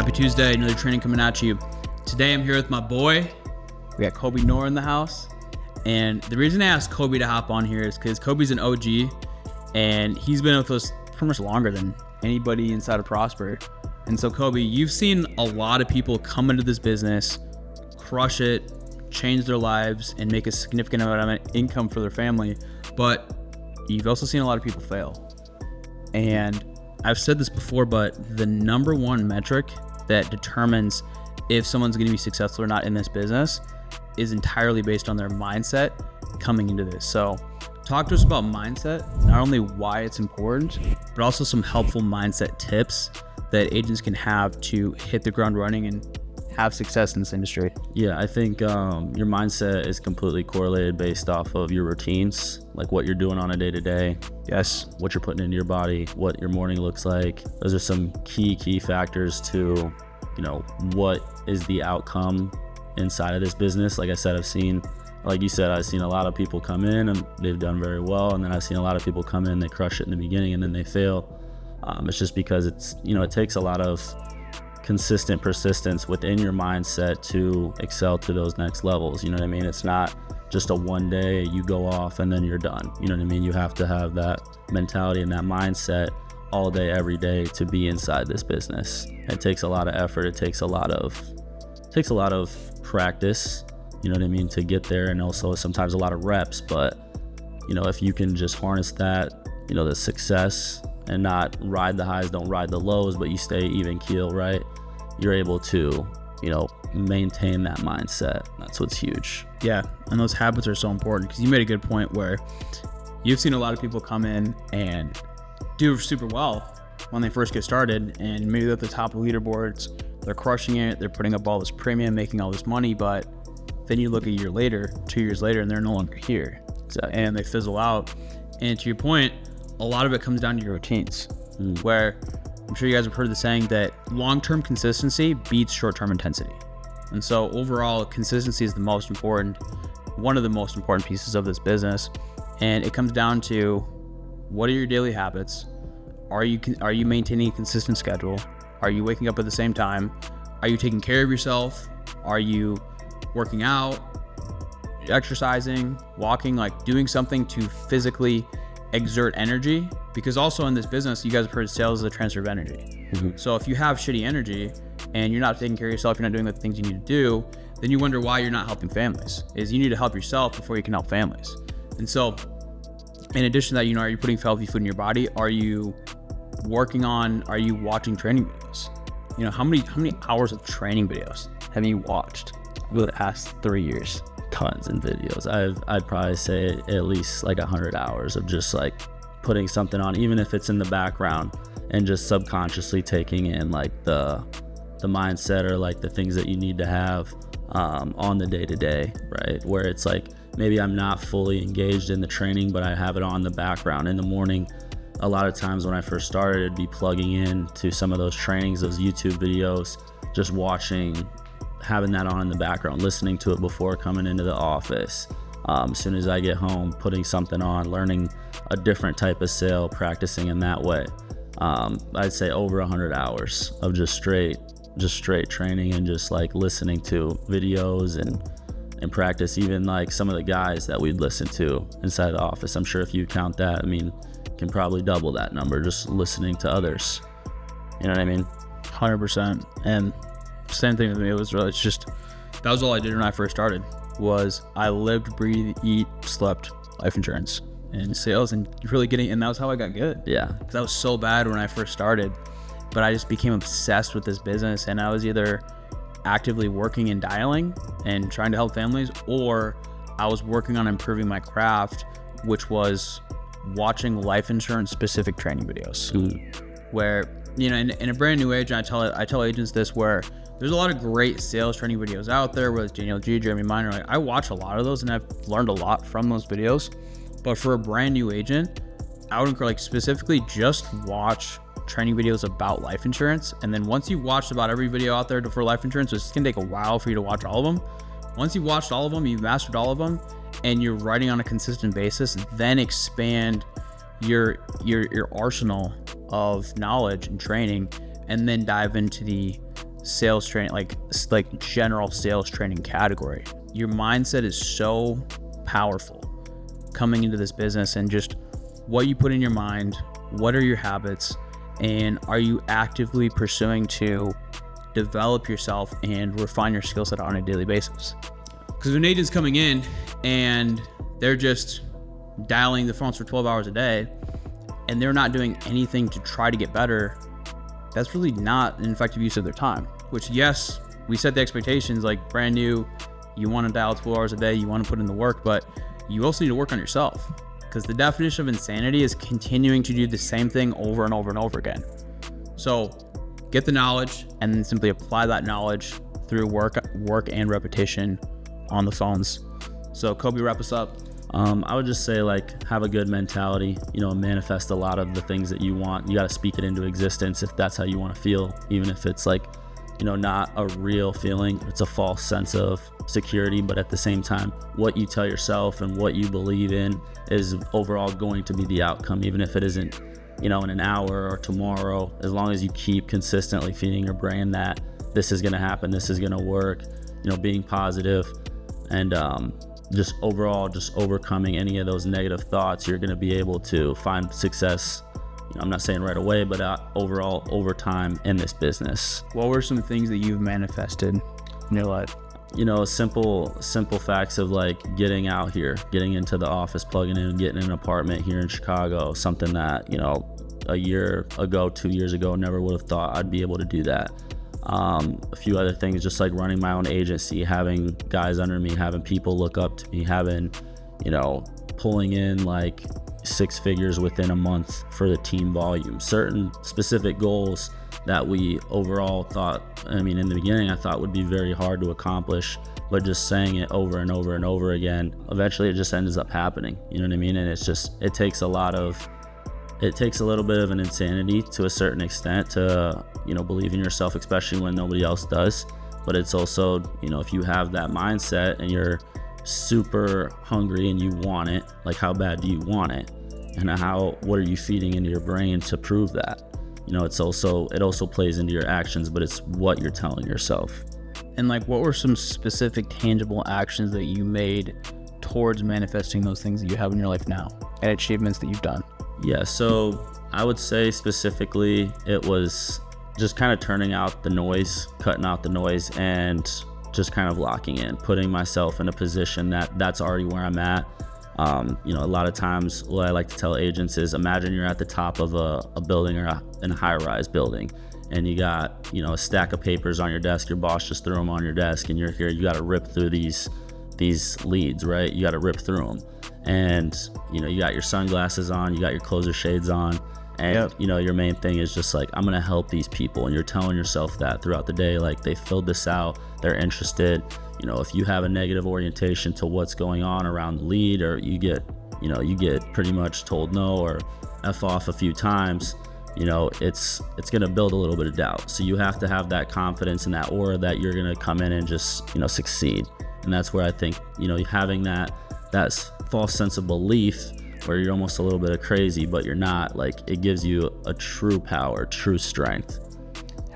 Happy Tuesday, another training coming at you. Today I'm here with my boy. We got Kobe Nohr in the house. And the reason I asked Kobe to hop on here is because Kobe's an OG and he's been with us pretty much longer than anybody inside of Prosper. And so Kobe, you've seen a lot of people come into this business, crush it, change their lives, and make a significant amount of income for their family. But you've also seen a lot of people fail. And I've said this before, but the number one metric that determines if someone's going to be successful or not in this business is entirely based on their mindset coming into this. So talk to us about mindset, not only why it's important, but also some helpful mindset tips that agents can have to hit the ground running and have success in this industry. Yeah, I think your mindset is completely correlated based off of your routines, like what you're doing on a day-to-day. Yes. What you're putting into your body, what your morning looks like. Those are some key factors to, what is the outcome inside of this business. Like I said, I've seen a lot of people come in and they've done very well. And then I've seen a lot of people come in, they crush it in the beginning and then they fail. It's just because it takes a lot of consistent persistence within your mindset to excel to those next levels. You know what I mean? It's not just a one day you go off and then you're done. You know what I mean? You have to have that mentality and that mindset all day, every day to be inside this business. It takes a lot of effort. It takes a lot of practice, you know what I mean, to get there, and also sometimes a lot of reps. But if you can just harness that, the success and not ride the highs, don't ride the lows, but you stay even keel, right? You're able to, maintain that mindset. That's what's huge. Yeah, and those habits are so important because you made a good point where you've seen a lot of people come in and do super well when they first get started, and maybe they're at the top of leaderboards, they're crushing it, they're putting up all this premium, making all this money, but then you look a year later, 2 years later, and they're no longer here. Exactly. And they fizzle out. And to your point, a lot of it comes down to your routines, where I'm sure you guys have heard the saying that long-term consistency beats short-term intensity. And so overall, consistency is one of the most important pieces of this business. And it comes down to, what are your daily habits? Are you maintaining a consistent schedule? Are you waking up at the same time? Are you taking care of yourself? Are you working out, exercising, walking, like doing something to physically exert energy? Because also in this business, you guys have heard sales is a transfer of energy. Mm-hmm. So if you have shitty energy and you're not taking care of yourself, you're not doing the things you need to do, then you wonder why you're not helping families. Is you need to help yourself before you can help families. And so in addition to that, are you putting healthy food in your body? Are you watching training videos? How many hours of training videos have you watched over the past 3 years? Tons in videos. I'd probably say at least like 100 hours of just like putting something on, even if it's in the background, and just subconsciously taking in like the mindset or like the things that you need to have on the day-to-day, right? Where it's like, maybe I'm not fully engaged in the training, but I have it on the background. In the morning, a lot of times when I first started, I'd be plugging in to some of those trainings, those YouTube videos, just watching, having that on in the background, listening to it before coming into the office. As soon as I get home, putting something on, learning a different type of sale, practicing in that way. I'd say over 100 hours of just straight training and just like listening to videos and practice. Even like some of the guys that we'd listen to inside the office, I'm sure if you count that, can probably double that number just listening to others. You know what I mean? 100%. And same thing with me. That was all I did when I first started. Was I lived, breathed, eat, slept life insurance and sales, and and that was how I got good. Yeah. Because I was so bad when I first started, but I just became obsessed with this business, and I was either actively working and dialing and trying to help families, or I was working on improving my craft, which was watching life insurance specific training videos. Where, in a brand new age, and I tell agents this, where there's a lot of great sales training videos out there with Daniel G, Jeremy Miner. Like, I watch a lot of those and I've learned a lot from those videos. But for a brand new agent, I would encourage, specifically just watch training videos about life insurance. And then once you've watched about every video out there for life insurance, which can take a while for you to watch all of them. Once you've watched all of them, you've mastered all of them, and you're writing on a consistent basis, then expand your arsenal of knowledge and training, and then dive into the sales training, like general sales training category. Your mindset is so powerful coming into this business, and just what you put in your mind, what are your habits, and are you actively pursuing to develop yourself and refine your skill set on a daily basis? Because when agent's coming in and they're just dialing the phones for 12 hours a day and they're not doing anything to try to get better, that's really not an effective use of their time. Which, yes, we set the expectations, like brand new, you want to dial 12 hours a day, you want to put in the work, but you also need to work on yourself, because the definition of insanity is continuing to do the same thing over and over and over again. So get the knowledge and then simply apply that knowledge through work and repetition on the phones. So Kobe, wrap us up. I would just say, like, have a good mentality, manifest a lot of the things that you want. You got to speak it into existence if that's how you want to feel, even if it's like, not a real feeling. It's a false sense of security, but at the same time, what you tell yourself and what you believe in is overall going to be the outcome, even if it isn't, in an hour or tomorrow. As long as you keep consistently feeding your brain that this is going to happen, this is going to work, being positive, and just overall just overcoming any of those negative thoughts, you're going to be able to find success. I'm not saying right away, but overall over time in this business. What were some things that you've manifested in your life? Simple facts of like getting out here, getting into the office, plugging in, getting an apartment here in Chicago, something that, a year ago, 2 years ago, never would have thought I'd be able to do that. A few other things, just like running my own agency, having guys under me, having people look up to me, having, pulling in like 6 figures within a month for the team volume, certain specific goals that we overall thought, in the beginning, I thought would be very hard to accomplish, but just saying it over and over and over again, eventually it just ends up happening. You know what I mean? And it takes a little bit of an insanity to a certain extent to, believe in yourself, especially when nobody else does. But it's also, if you have that mindset and you're super hungry and you want it, like how bad do you want it? And what are you feeding into your brain to prove that? It also plays into your actions, but it's what you're telling yourself. And like, what were some specific tangible actions that you made towards manifesting those things that you have in your life now and achievements that you've done? Yeah, so I would say specifically it was just kind of turning out the noise, cutting out the noise, and just kind of locking in, putting myself in a position that's already where I'm at. A lot of times what I like to tell agents is, imagine you're at the top of a building or in a high-rise building, and you got, a stack of papers on your desk. Your boss just threw them on your desk, and you're here. You got to rip through these leads, right? You got to rip through them. And, you got your sunglasses on, you got your closer shades on, and, your main thing is just like, I'm going to help these people. And you're telling yourself that throughout the day, like, they filled this out, they're interested. If you have a negative orientation to what's going on around the lead, or you get pretty much told no or F off a few times, it's going to build a little bit of doubt. So you have to have that confidence and that aura that you're going to come in and just, succeed. And that's where I think, having that false sense of belief where you're almost a little bit of crazy, but you're not, like, it gives you a true power, true strength.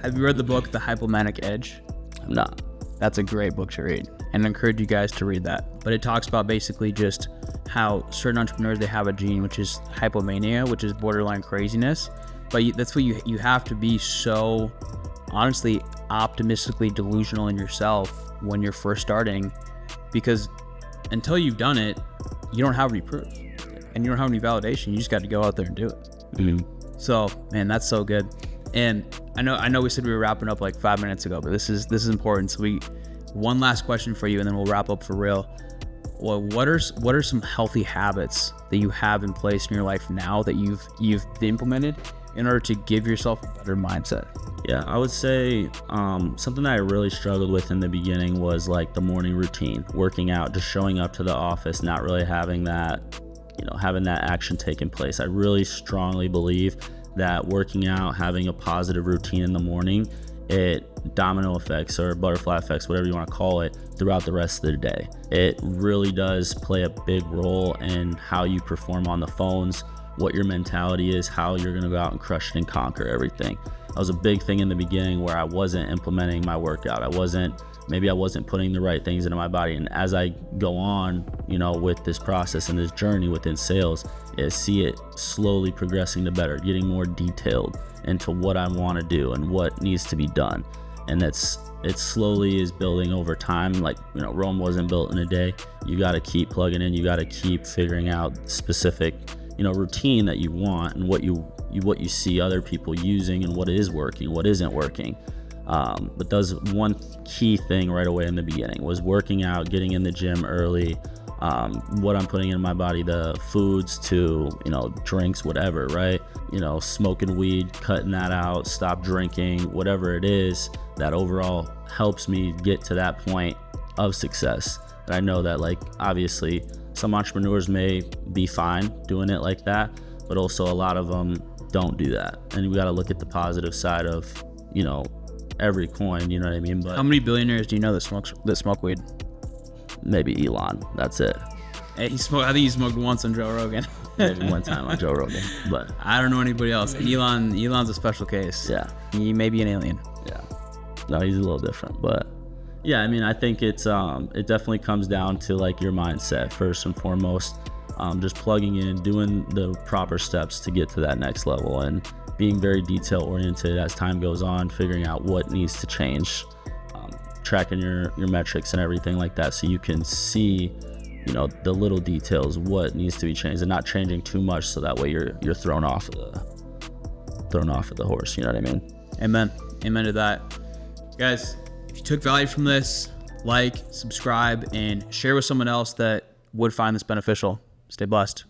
Have you read the book, The Hypomanic Edge? I'm not. That's a great book to read, and I encourage you guys to read that. But it talks about basically just how certain entrepreneurs, they have a gene, which is hypomania, which is borderline craziness. But that's what you have to be so, honestly, optimistically delusional in yourself when you're first starting, because until you've done it, you don't have any proof and you don't have any validation. You just got to go out there and do it. Mm-hmm. So, man, that's so good. And I know we said we were wrapping up like 5 minutes ago, but this is important. So one last question for you, and then we'll wrap up for real. Well, what are some healthy habits that you have in place in your life now that you've implemented in order to give yourself a better mindset? Yeah, I would say something that I really struggled with in the beginning was like the morning routine, working out, just showing up to the office, not really having that action taking place. I really strongly believe that working out, having a positive routine in the morning, it domino effects or butterfly effects, whatever you want to call it, throughout the rest of the day. It really does play a big role in how you perform on the phones, what your mentality is, how you're going to go out and crush it and conquer everything. was a big thing in the beginning where I wasn't implementing my workout. Maybe I wasn't putting the right things into my body. And as I go on, you know, with this process and this journey within sales, is see it slowly progressing to better, getting more detailed into what I want to do and what needs to be done. And it slowly is building over time. Like, you know, Rome wasn't built in a day. You got to keep plugging in. You got to keep figuring out specific, you know, routine that you want and what you see other people using and what is working, what isn't working. But does one key thing right away in the beginning was working out, getting in the gym early, what I'm putting in my body, the foods to, you know, drinks, whatever, right? You know, smoking weed, cutting that out, stop drinking, whatever it is that overall helps me get to that point of success. And I know that, like, obviously some entrepreneurs may be fine doing it like that, but also a lot of them don't do that. And we got to look at the positive side of, you know, every coin, you know what I mean? But how many billionaires do you know that smoke weed? Maybe Elon. That's it. Hey, I think he smoked once on Joe Rogan. Maybe one time on Joe Rogan, but I don't know anybody else. Elon's a special case. Yeah, he may be an alien. Yeah, no, he's a little different, but yeah, I mean, I think it definitely comes down to like your mindset first and foremost. Just plugging in, doing the proper steps to get to that next level, and being very detail oriented as time goes on, figuring out what needs to change, tracking your metrics and everything like that, so you can see, you know, the little details, what needs to be changed, and not changing too much so that way you're thrown off of the horse. You know what I mean? Amen to that. Guys, if you took value from this, like, subscribe, and share with someone else that would find this beneficial. Stay blessed.